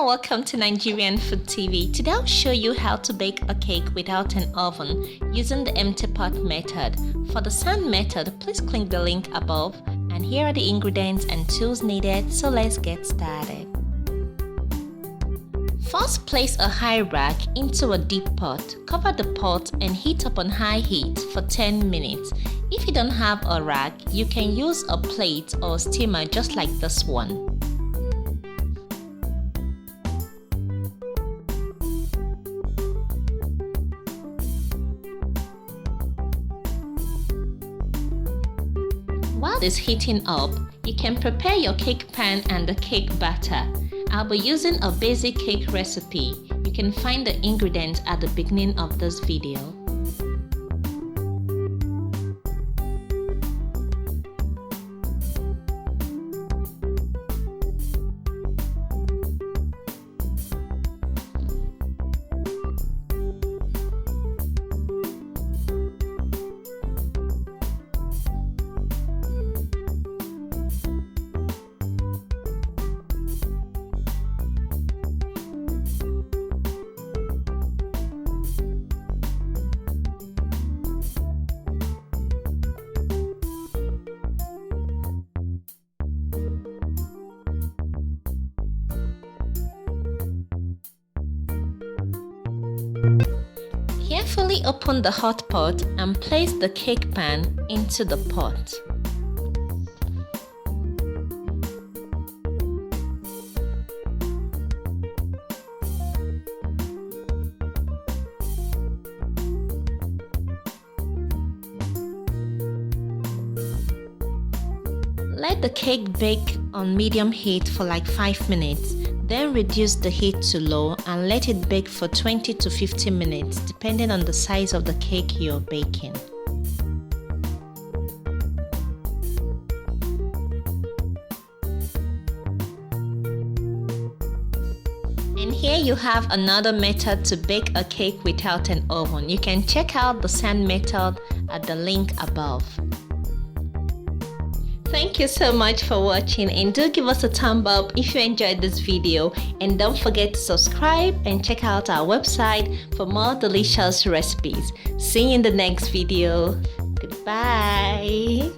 Hello, welcome to Nigerian Food TV. Today I'll show you how to bake a cake without an oven using the empty pot method. For the sand method, please click the link above, and here are the ingredients and tools needed, so let's get started. First, place a high rack into a deep pot. Cover the pot and heat up on high heat for 10 minutes. If you don't have a rack, you can use a plate or steamer just like this one. While it's heating up, you can prepare your cake pan and the cake batter. I'll be using a basic cake recipe. You can find the ingredients at the beginning of this video. Carefully open the hot pot and place the cake pan into the pot. Let the cake bake on medium heat for like 5 minutes. Then reduce the heat to low and let it bake for 20 to 50 minutes depending on the size of the cake you're baking. And here you have another method to bake a cake without an oven. You can check out the sand method at the link above. Thank you so much for watching, and do give us a thumb up if you enjoyed this video, and don't forget to subscribe and check out our website for more delicious recipes. See you in the next video. Goodbye.